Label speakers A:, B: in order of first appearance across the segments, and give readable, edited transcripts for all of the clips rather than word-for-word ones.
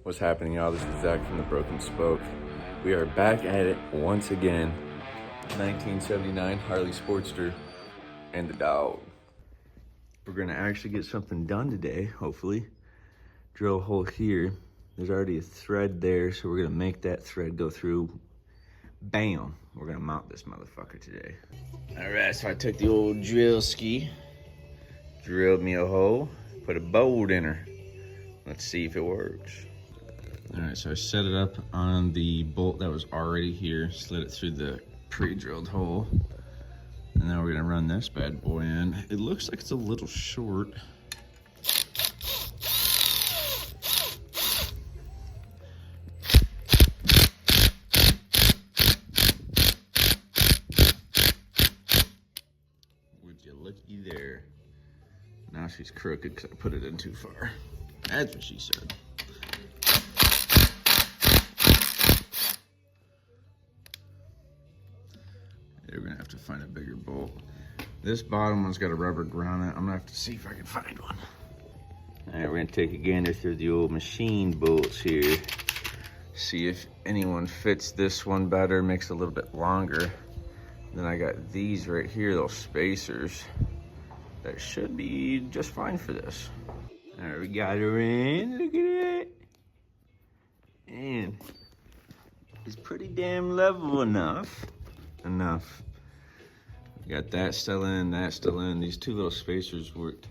A: What's happening, y'all? This is Zach from the Broken Spoke. We are back at it once again. 1979 Harley Sportster and the dog. We're gonna actually get something done today, hopefully. Drill a hole here. There's already a thread there, so we're gonna make that thread go through. Bam! We're gonna mount this motherfucker today. All right, so I took the old drill ski, drilled me a hole, put a bolt in her. Let's see if it works. All right, so I set it up on the bolt that was already here, slid it through the pre-drilled hole, and now we're gonna run this bad boy in. It looks like it's a little short. Would you looky there? Now she's crooked because I put it in too far. That's what she said. We're gonna have to find a bigger bolt. This bottom one's got a rubber ground in it. I'm gonna have to see if I can find one. All right, we're gonna take a gander through the old machine bolts here. See if anyone fits this one better, makes it a little bit longer. Then I got these right here, those spacers. That should be just fine for this. All right, we got her in, look at that. And it's pretty damn level enough. Got that still in, that still in. These two little spacers worked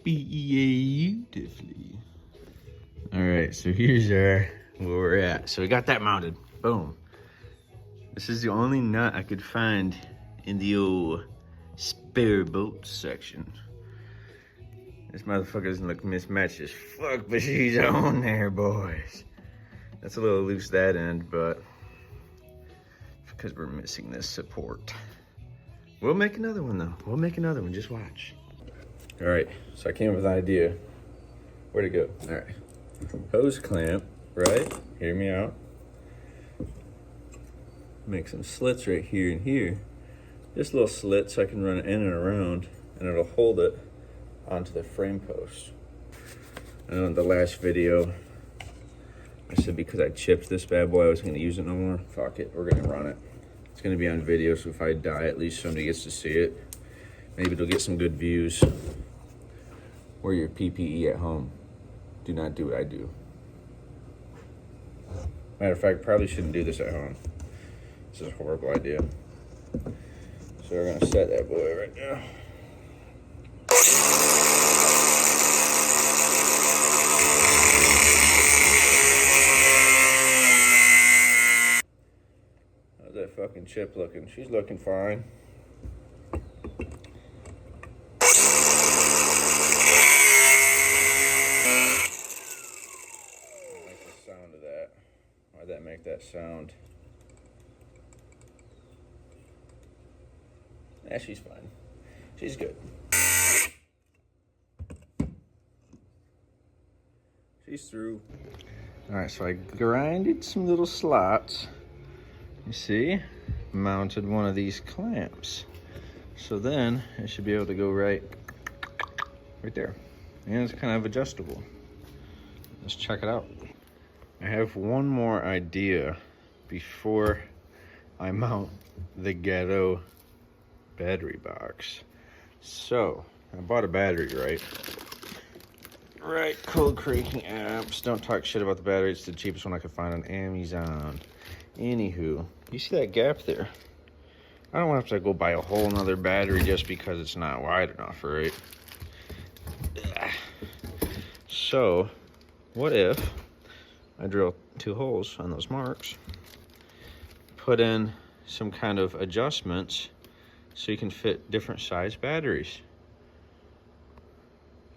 A: beautifully. All right, so here's where we're at. So we got that mounted, boom. This is the only nut I could find in the old spare bolt section. This motherfucker doesn't look mismatched as fuck, but she's on there, boys. That's a little loose that end, but because we're missing this support. We'll make another one though. We'll make another one, just watch. All right, so I came up with an idea. Where'd it go? All right, hose clamp, right? Hear me out. Make some slits right here and here. Just little slits so I can run it in and around, and it'll hold it onto the frame post. I know in the last video, I said because I chipped this bad boy, I wasn't gonna use it no more. Fuck it, we're gonna run it. It's gonna be on video, so if I die, at least somebody gets to see it. Maybe it'll get some good views. Wear your PPE at home. Do not do what I do. Matter of fact, probably shouldn't do this at home. This is a horrible idea. So we're gonna set that boy right now. How's that fucking chip looking? She's looking fine. I like the sound of that. Why'd that make that sound? Yeah, she's fine. She's good. She's through. All right, so I grinded some little slots. You see? Mounted one of these clamps. So then it should be able to go right there. And it's kind of adjustable. Let's check it out. I have one more idea before I mount the ghetto battery box. So I bought a battery, right? Cold Creaking Apps. Don't talk shit about the battery. It's the cheapest one I could find on Amazon. Anywho, you see that gap there? I don't have to go buy a whole nother battery just because it's not wide enough, right? So what if I drill 2 holes on those marks, put in some kind of adjustments so you can fit different size batteries.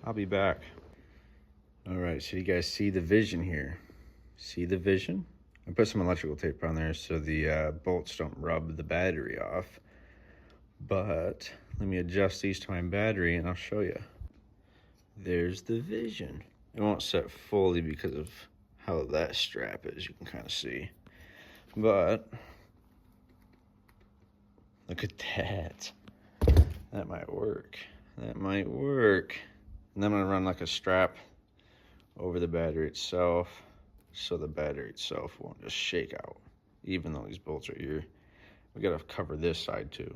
A: I'll be back. All right, so you guys see the vision here. See the vision? I put some electrical tape on there so the bolts don't rub the battery off. But let me adjust these to my battery and I'll show you. There's the vision. It won't set fully because of how that strap is, you can kind of see. But look at that. That might work. That might work. And then I'm gonna run like a strap over the battery itself. so the battery itself won't just shake out, even though these bolts are here. We gotta cover this side too.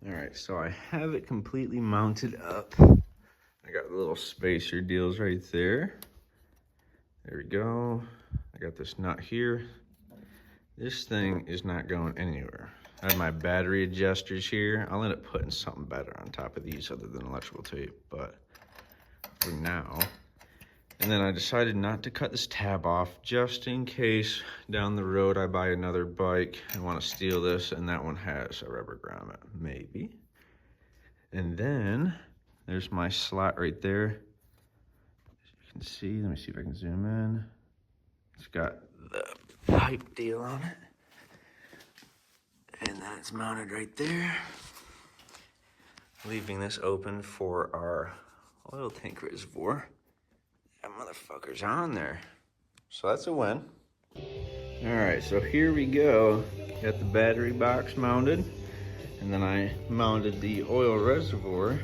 A: All right, so I have it completely mounted up. I got the little spacer deals right there. There we go. I got this nut here. This thing is not going anywhere. I have my battery adjusters here. I'll end up putting something better on top of these other than electrical tape, but for now. And then I decided not to cut this tab off just in case down the road I buy another bike and want to steal this and that one has a rubber grommet, maybe. And then there's my slot right there. As you can see, let me see if I can zoom in. It's got the pipe deal on it. And then it's mounted right there. Leaving this open for our oil tank reservoir. That motherfucker's on there. So that's a win. All right, so here we go. Got the battery box mounted. And then I mounted the oil reservoir.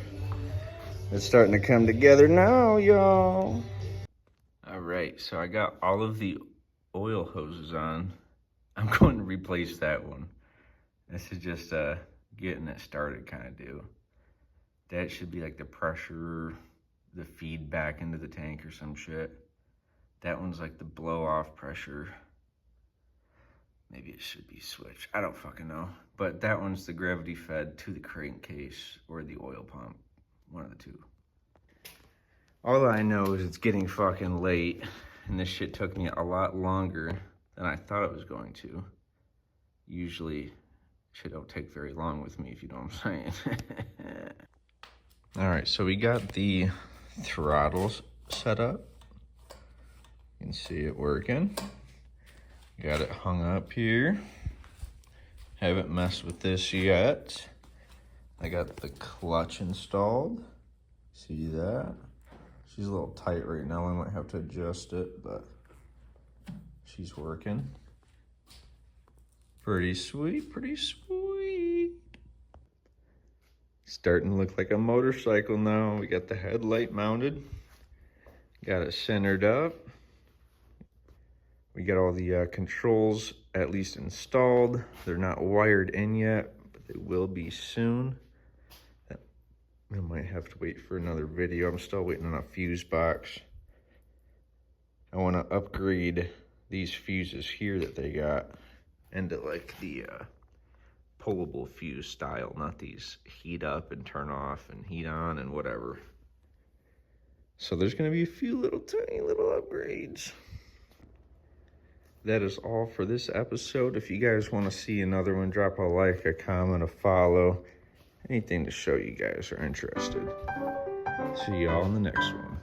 A: It's starting to come together now, y'all. All right, so I got all of the oil hoses on. I'm going to replace that one. This is just getting it started kind of deal. That should be like the pressure, the feed back into the tank or some shit. That one's like the blow off pressure. Maybe it should be switched. I don't fucking know. But that one's the gravity fed to the crankcase or the oil pump. One of the two. All I know is it's getting fucking late and this shit took me a lot longer than I thought it was going to. Usually shit don't take very long with me, if you know what I'm saying. All right, so we got the throttles set up. You can see it working. Got it hung up here. Haven't messed with this yet. I got the clutch installed. See that? She's a little tight right now. I might have to adjust it, but she's working. Pretty sweet, pretty sweet. Starting to look like a motorcycle now. We got the headlight mounted. Got it centered up. We got all the controls at least installed. They're not wired in yet, but they will be soon. I might have to wait for another video. I'm still waiting on a fuse box. I want to upgrade these fuses here that they got into like the pullable fuse style, not these heat up and turn off and heat on and whatever. So there's going to be a few little tiny little upgrades. That is all for this episode. If you guys want to see another one, drop a like, a comment, a follow, anything to show you guys are interested. See y'all in the next one.